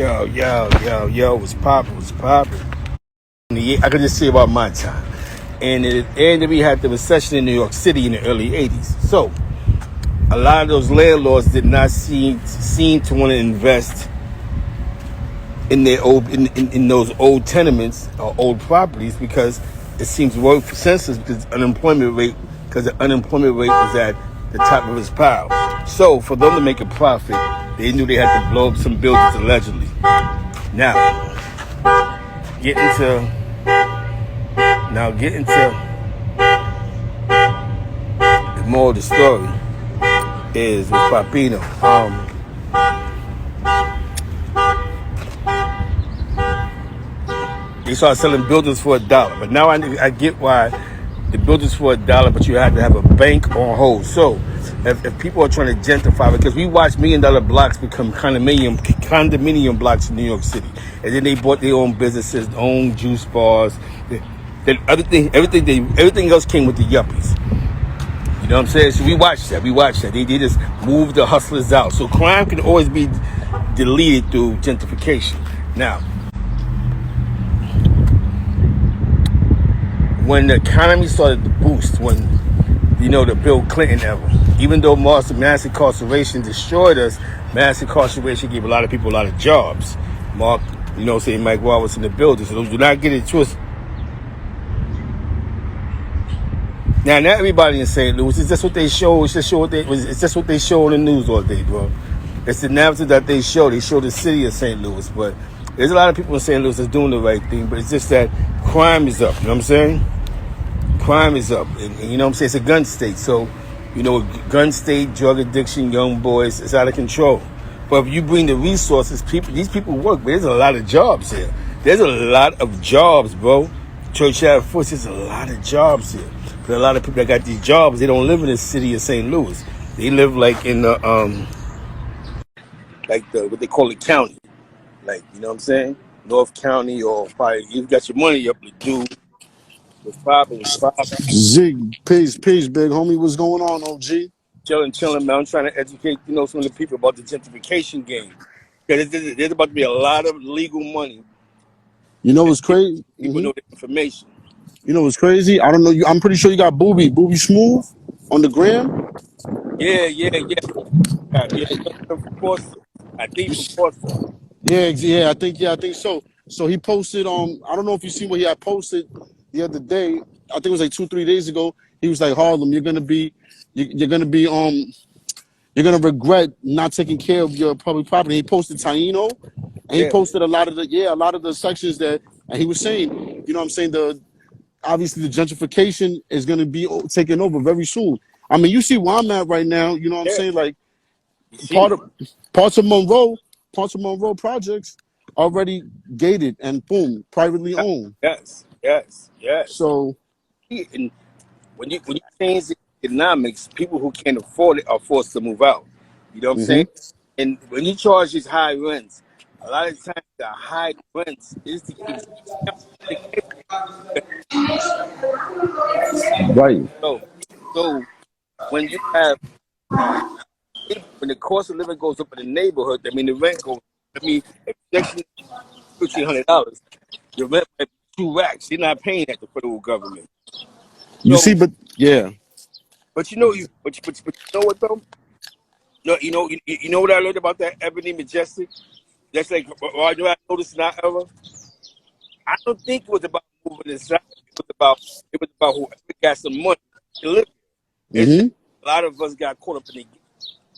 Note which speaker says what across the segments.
Speaker 1: Yo, what's poppin', what's poppin'? I could just say about my time. And we had the recession in New York City in the early 80s. So, a lot of those landlords did not seem to want to invest in their in those old tenements or old properties because it seems more senseless because the unemployment rate was at the top of its power. So for them to make a profit, they knew they had to blow up some buildings allegedly. Now, get into the moral of the story is with Papino. They started selling buildings for $1, but now I get why the buildings for $1, but you have to have a bank on hold. So if people are trying to gentrify, because we watch $1 million blocks become condominium blocks in New York City, and then they bought their own businesses, their own juice bars. Everything else came with the yuppies. You know what I'm saying? So we watch that. They just move the hustlers out. So crime can always be deleted through gentrification. Now, when the economy started to boost, when, the Bill Clinton era, even though mass incarceration destroyed us, mass incarceration gave a lot of people a lot of jobs. Marc, saying Mike Wall was in the building, so do not get it twisted. Now, not everybody in St. Louis, it's just what they show. It's just what they show on the news all day, bro. It's the narrative that they show. They show the city of St. Louis, but there's a lot of people in St. Louis that's doing the right thing, but it's just that crime is up. You know what I'm saying? Crime is up. And you know what I'm saying? It's a gun state. So, gun state, drug addiction, young boys, it's out of control. But if you bring the resources, these people work, but there's a lot of jobs here. There's a lot of jobs, bro. Church Ave Foots, there's a lot of jobs here. But a lot of people that got these jobs, they don't live in the city of St. Louis. They live like in the what they call it county. Like, you know what I'm saying? North County, or probably you've got your money up to do with popping.
Speaker 2: Zig, peace, big homie. What's going on, OG?
Speaker 1: Chilling, man. I'm trying to educate, some of the people about the gentrification game. Because there's about to be a lot of legal money.
Speaker 2: You know what's crazy?
Speaker 1: People know the information.
Speaker 2: You know what's crazy? I don't know. I'm pretty sure you got Booby Smooth on the gram.
Speaker 1: Yeah. I think from Boston.
Speaker 2: Yeah. I think so. So he posted. I don't know if you seen what he had posted the other day. I think it was like 2-3 days ago. He was like, Harlem, you're gonna regret not taking care of your public property. He posted Taino, and he posted a lot of the sections that, and he was saying, you know what I'm saying, obviously the gentrification is going to be taken over very soon. I mean, you see where I'm at right now, you know what I'm saying? Like parts of Monroe projects already gated and boom, privately owned.
Speaker 1: Yes.
Speaker 2: So
Speaker 1: and when you change the economics, people who can't afford it are forced to move out. You know what I'm saying? And when you charge these high rents, a lot of times the high rents is the
Speaker 2: right.
Speaker 1: So when you have when the cost of living goes up in the neighborhood, I mean the rent goes. I mean, if section $1,500, the rent might be $2. You're not paying that to the federal government.
Speaker 2: You see, but yeah.
Speaker 1: But you know what though? You know what I learned about that Ebony Majestic? That's like, I noticed in our era. I don't think it was about moving inside. It was about whoever got some money to live. A lot of us got caught up in it,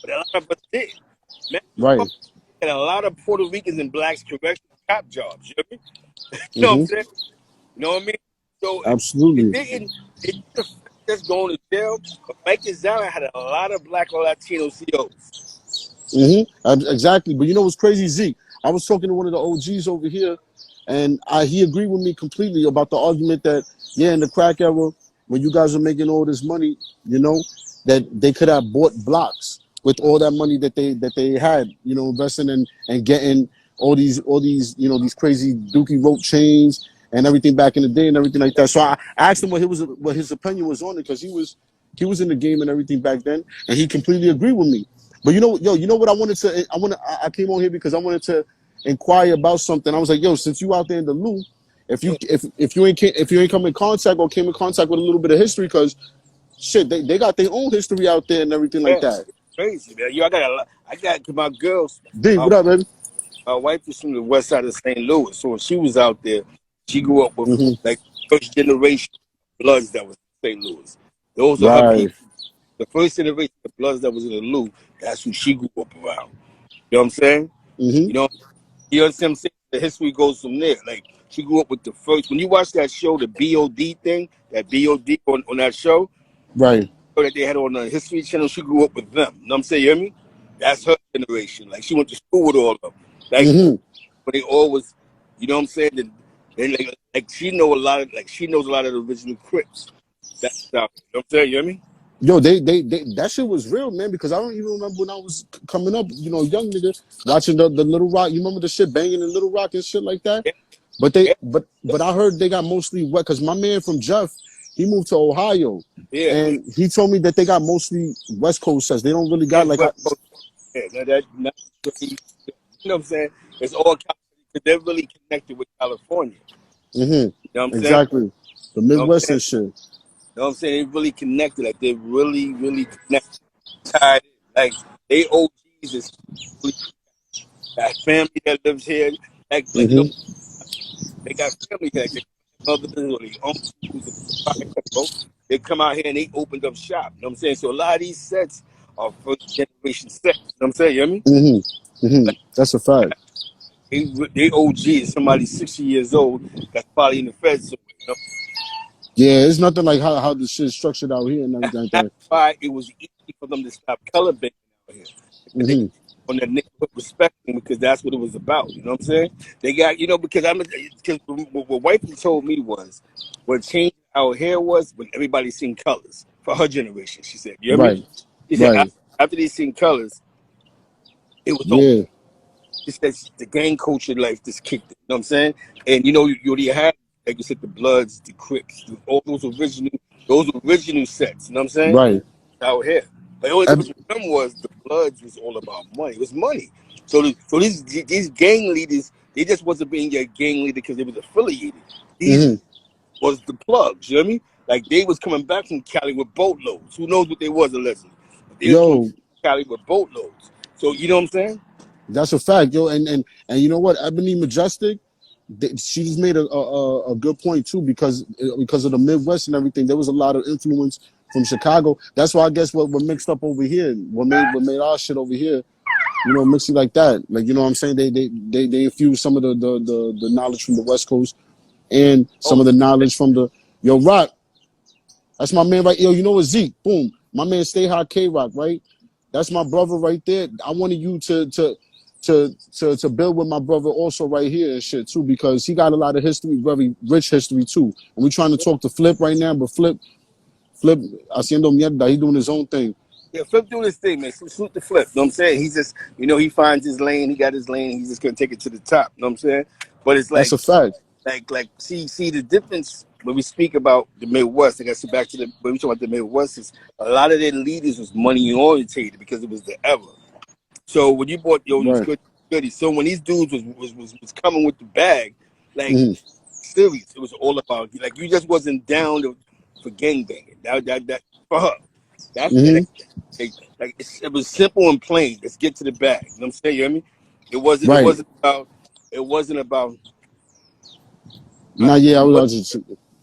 Speaker 1: but a lot of us did. Man,
Speaker 2: right.
Speaker 1: And a lot of Puerto Ricans and blacks correctional cop jobs. You know what I mean? You know what I'm saying? You know what I mean? So
Speaker 2: absolutely.
Speaker 1: It didn't just going to jail, but Mike Zara had a lot of black or Latino COs.
Speaker 2: Exactly. But you know what's crazy, Zeke? I was talking to one of the OGs over here, and he agreed with me completely about the argument that, in the crack era, when you guys are making all this money, that they could have bought blocks with all that money that they had, investing and getting all these these crazy dookie rope chains and everything back in the day and everything like that. So I asked him what his opinion was on it, because he was in the game and everything back then, and he completely agreed with me. But you know what I came on here because I wanted to inquire about something. I was like, yo, since you out there in the loop,
Speaker 1: Yeah,
Speaker 2: if you ain't come in contact or came in contact with a little bit of history, because shit, they got their own history out there and everything like
Speaker 1: yeah,
Speaker 2: that.
Speaker 1: it's crazy, man. Yo, I got a lot. I got my girls.
Speaker 2: D,
Speaker 1: My
Speaker 2: what up, baby?
Speaker 1: my wife is from the west side of St. Louis, so when she was out there, she grew up with
Speaker 2: Hmm.
Speaker 1: like first generation Bloods that was in St. Louis. Those are her
Speaker 2: Right.
Speaker 1: people. The first generation of Bloods that was in the loop. That's who she grew up around. You know what I'm saying?
Speaker 2: Hmm.
Speaker 1: You know, you understand what I'm saying? The history goes from there. Like she grew up with the first. When you watch that show, the BOD thing, that BOD on that show
Speaker 2: Right.
Speaker 1: that they had on the History Channel, she grew up with them. You know what I'm saying? You hear me? That's her generation. Like she went to school with all of them. Like,
Speaker 2: Hmm.
Speaker 1: but they always, you know what I'm saying? They like she know a lot of she knows a lot of the original Crips. That's how, you know what I'm saying? You hear me?
Speaker 2: Yo, they that shit was real, man. Because I don't even remember when I was coming up, young nigga, watching the Little Rock. You remember the shit banging in Little Rock and shit like that?
Speaker 1: Yeah,
Speaker 2: But
Speaker 1: yeah,
Speaker 2: I heard they got mostly wet because my man from Jeff, he moved to Ohio,
Speaker 1: yeah.
Speaker 2: and he told me that they got mostly West Coast sets. They don't really got
Speaker 1: Yes,
Speaker 2: like,
Speaker 1: West Coast. Yeah, no, not really, you know what I'm saying? It's all California because they're really connected with California.
Speaker 2: hmm,
Speaker 1: You know what I'm saying?
Speaker 2: exactly, the
Speaker 1: You know what I'm
Speaker 2: Midwest
Speaker 1: saying?
Speaker 2: and shit.
Speaker 1: You know what I'm saying? They really connected. Like they're really, really connected. Tied in. Like they OGs is really got family that lives here. Like you know,
Speaker 2: Hmm.
Speaker 1: they got family here. Like they mothers or their uncles and bro. They come out here and they opened up shop. You know what I'm saying? So a lot of these sets are first generation sets. You know what I'm saying? You hear me?
Speaker 2: Hmm. Hmm.
Speaker 1: Like
Speaker 2: That's a fact.
Speaker 1: they OG is somebody 60 years old that's probably in the feds somewhere. You know?
Speaker 2: Yeah, it's nothing like how the shit's structured out here and everything like
Speaker 1: That's
Speaker 2: that.
Speaker 1: why it was easy for them to stop color banking out here. Because they
Speaker 2: Hmm.
Speaker 1: on that neighborhood respecting because that's what it was about. You know what I'm saying? They got because because what wifey told me was what changed our hair was when everybody seen colors for her generation. She said, "You hear me?"
Speaker 2: Right.
Speaker 1: She said
Speaker 2: Right.
Speaker 1: after they seen colors, it was over.
Speaker 2: Yeah.
Speaker 1: She said the gang culture life just kicked it. You know what I'm saying? And you already had like you said the Bloods, the Crips, all those original sets. You know what I'm saying?
Speaker 2: Right.
Speaker 1: Out here. But the only difference
Speaker 2: Ev-
Speaker 1: with them was the Bloods was all about money. It was money. So these gang leaders, they just wasn't being a gang leader because they was affiliated. These
Speaker 2: mhm.
Speaker 1: was the plugs. You know what I mean? Like they was coming back from Cali with boatloads. Who knows what they was allegedly? But they was coming
Speaker 2: Yo,
Speaker 1: back from Cali with boatloads. So you know what I'm saying?
Speaker 2: that's a fact, yo. And you know what? Ebony Majestic, she just made a good point too because of the Midwest and everything. There was a lot of influence from Chicago. That's why I guess what mixed up over here, what made our shit over here, mixing like that. Like you know what I'm saying? They infused some of the knowledge from the West Coast and some
Speaker 1: Oh,
Speaker 2: of the knowledge from the Rock. That's my man right. Yo, you know what, Zeke? Boom. My man Stay High K Rock, right? That's my brother right there. I wanted you to build with my brother also right here and shit too, because he got a lot of history, very rich history too. And we trying to talk to Flip right now, but Flip, haciendo mierda, he doing his own thing.
Speaker 1: yeah, Flip doing his thing, man. Salute the Flip. You know what I'm saying? He's just, he finds his lane. He got his lane. He's just gonna take it to the top. You know what I'm saying? But it's
Speaker 2: That's
Speaker 1: like,
Speaker 2: a fact.
Speaker 1: see the difference when we speak about the Midwest. I guess back to when we talk about the Midwest is a lot of their leaders was money orientated because it was the era. So when you bought these
Speaker 2: Right.
Speaker 1: goodies, so when these dudes was coming with the bag, like
Speaker 2: Hmm.
Speaker 1: serious, it was all about like you just wasn't down for gangbanging. That for her. That's
Speaker 2: Hmm.
Speaker 1: it was simple and plain. Let's get to the bag. You know what I'm saying? You hear me? It wasn't it
Speaker 2: Right.
Speaker 1: wasn't about it wasn't about
Speaker 2: Nah, yeah, I was just,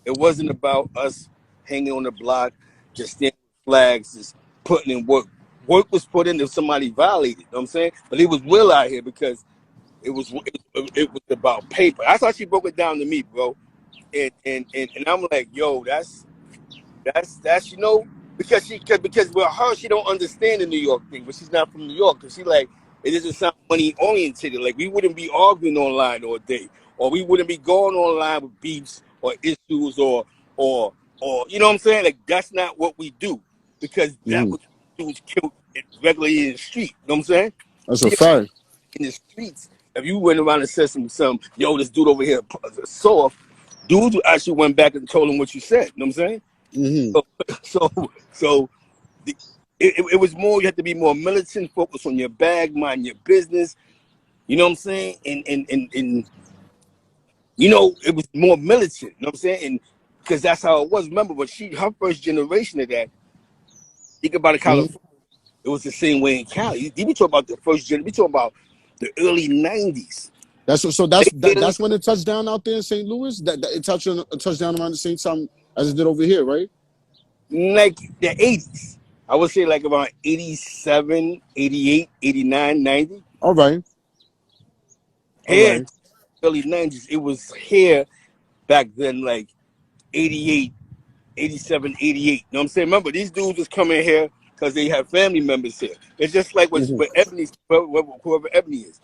Speaker 1: it wasn't about us hanging on the block, just standing with flags, just putting in work. Work was put in if somebody violated. You know what I'm saying? But it was Will out here because it was about paper. That's how she broke it down to me, bro. And I'm like, yo, that's because with her she don't understand the New York thing, but she's not from New York, because she like it doesn't sound money oriented. Like we wouldn't be arguing online all day, or we wouldn't be going online with beefs or issues or you know what I'm saying? Like that's not what we do, because that
Speaker 2: mhm.
Speaker 1: was dudes killed regularly in the street. You know what I'm saying?
Speaker 2: That's a
Speaker 1: She
Speaker 2: fact.
Speaker 1: in the streets. If you went around and said some yo, this dude over here soft, dudes actually went back and told him what you said. You know what I'm saying?
Speaker 2: Hmm.
Speaker 1: So, so it was more. You have to be more militant, focus on your bag, mind your business. You know what I'm saying? And you know, it was more militant. You know what I'm saying? And because that's how it was. Remember, but her first generation of that. Think about it,
Speaker 2: Mhm.
Speaker 1: California. It was the same way in Cali. We talk about the first gen. We talk about the early '90s. They barely,
Speaker 2: That's when it touched down out there in St. Louis. That it touched down around the same time as it did over here, right?
Speaker 1: like the '80s. I would say like around 87, 88, 89, 90.
Speaker 2: All right, all
Speaker 1: Here,
Speaker 2: right.
Speaker 1: early '90s. It was here back then, like 88, 87, 88. You know what I'm saying? Remember, these dudes was coming here because they have family members here. It's just like what
Speaker 2: Mm-hmm.
Speaker 1: Ebony, whoever Ebony is.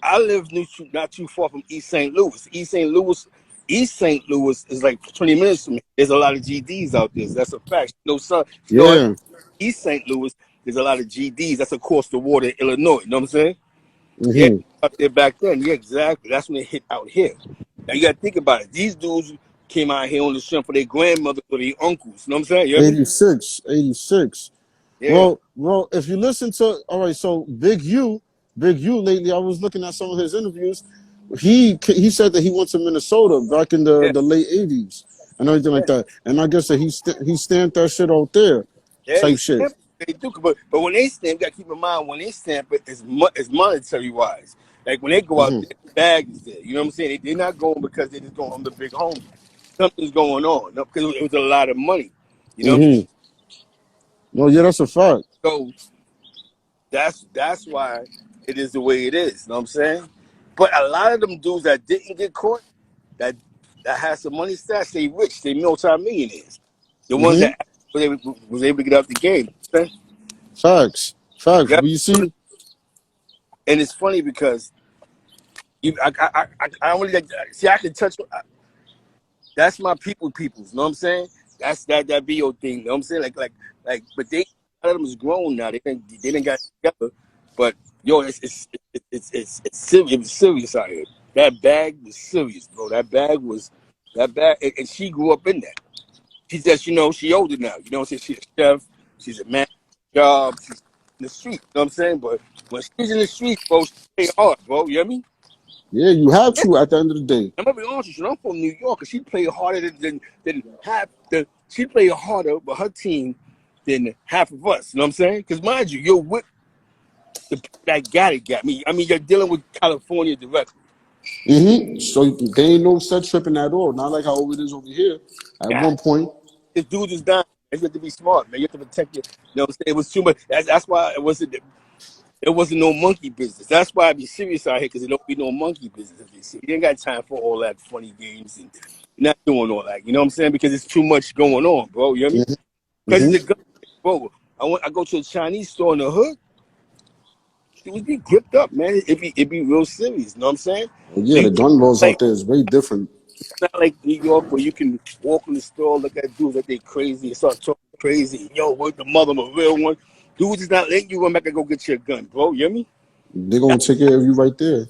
Speaker 1: I live not too far from East St. Louis. East St. Louis is like 20 minutes from me. There's a lot of GDs out there. So that's a fact. No, son. No,
Speaker 2: Yeah.
Speaker 1: East St. Louis, there's a lot of GDs. That's across the water in Illinois. You know what I'm saying? Yeah,
Speaker 2: Mm-hmm.
Speaker 1: out there back then. Yeah, exactly. That's when it hit out here. Now you gotta think about it. These dudes came out here on the strength for their grandmother or their uncles. You know what I'm saying? You hear me?
Speaker 2: 86, 86.
Speaker 1: Yeah.
Speaker 2: Well, if you listen to, all right, so Big U lately, I was looking at some of his interviews. He said that he went to Minnesota back in
Speaker 1: Yeah.
Speaker 2: the late 80s and everything
Speaker 1: Yeah.
Speaker 2: like that. And I guess that he stamped that shit out there,
Speaker 1: Yeah, they
Speaker 2: type shit.
Speaker 1: stamp. They do, but when they stamp, you gotta keep in mind when they stamp it, it's monetary wise. Like when they go out
Speaker 2: Mm-hmm.
Speaker 1: there, the bag is there. You know what I'm saying? They're not going because they're just going on the big home. Something's going on. No, because it was a lot of money. You know what I'm saying?
Speaker 2: Mm-hmm. Well, yeah, that's a fact.
Speaker 1: So that's why it is the way it is. You know what I'm saying? But a lot of them dudes that didn't get caught, that that had some money stats, they rich, they multi-millionaires. The ones
Speaker 2: Mm-hmm.
Speaker 1: that was able to get out the game. Okay?
Speaker 2: Facts. Facts.
Speaker 1: Yep.
Speaker 2: But you see,
Speaker 1: And it's funny because I only like, see I can touch. That's my peoples. You know what I'm saying? That's that BO thing. You know what I'm saying? Like. But they a lot of them is grown now. They didn't got together. But yo, it's serious. It was serious out here. That bag was serious, bro. That bag, and she grew up in that. She says, she older now. You know what I'm saying? She's a chef. She's a man. Job. She's in the street. You know what I'm saying? But when she's in the street, bro, she play hard, bro. You hear me?
Speaker 2: yeah, you have to at the end of the day.
Speaker 1: I'm gonna be honest with you. I'm from New York, and she played harder than half the. She played harder with her team than half of us. You know what I'm saying? Because mind you, you're with the that got me. I mean, you're dealing with California directly.
Speaker 2: Mm-hmm. So they ain't no set tripping at all. Not like how it is over here. At
Speaker 1: God,
Speaker 2: one point.
Speaker 1: this dude is dying. You have to be smart, man. You have to protect your. You know what I'm saying? It was too much. That's why it wasn't. It wasn't no monkey business. That's why I be serious out here because it don't be no monkey business. If you see, you ain't got time for all that funny games and you're not doing all that. You know what I'm saying? Because it's too much going on, bro. You know what I mean? Because it's a
Speaker 2: Mm-hmm.
Speaker 1: gun, bro. I go to a Chinese store in the hood. It would be gripped up, man. It be real serious. You know what I'm saying?
Speaker 2: Well, yeah,
Speaker 1: New
Speaker 2: the
Speaker 1: York,
Speaker 2: gun laws
Speaker 1: like
Speaker 2: out there is way different.
Speaker 1: it's not like New York where you can walk in the store, look at dudes like they crazy, and start talking crazy. Yo, where's the mother of a real one? Dudes is not letting you run back and go get your gun, bro. You hear me?
Speaker 2: They're gonna take care of you right there.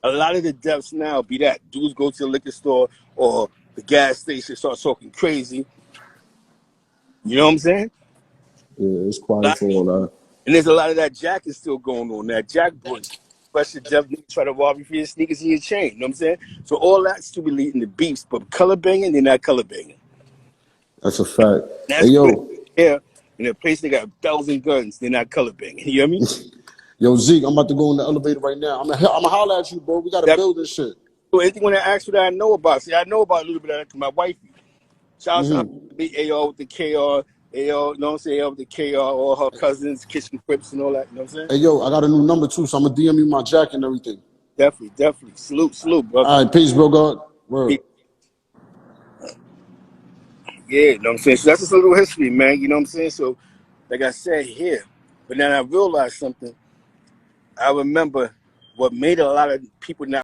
Speaker 1: A lot of the deaths now be that dudes go to the liquor store or the gas station, start talking crazy. You know what I'm saying?
Speaker 2: Yeah, it's quiet for all that.
Speaker 1: And there's a lot of that jack is still going on. That jack boys, especially Jeff niggas try to rob you for your sneakers and your chain. You know what I'm saying? So all that's still be leading to beefs, but color banging, they're not color banging.
Speaker 2: That's a fact. Hey
Speaker 1: That's good.
Speaker 2: yo,
Speaker 1: Here in a place they got 1,000 guns, they're not color banging. You hear me?
Speaker 2: yo Zeke, I'm about to go in the elevator right now. I'm gonna holler at you, bro. We gotta
Speaker 1: That,
Speaker 2: build this shit.
Speaker 1: so anything when I ask you that I know about, see, I know about a little bit of that to my wife. Shout out to her,
Speaker 2: Mm-hmm.
Speaker 1: big AO with the KR, AO, you know what I'm saying, AO with the KR, all her cousins, kitchen crips and all that, you know what I'm saying?
Speaker 2: Hey yo, I got a new number too, so I'm gonna DM you my jacket and everything.
Speaker 1: Definitely. Salute, brother.
Speaker 2: All right, peace, bro. God, word.
Speaker 1: Yeah, you know what I'm saying? So that's just a little history, man, you know what I'm saying? So, like I said here, but then I realized something. I remember what made a lot of people not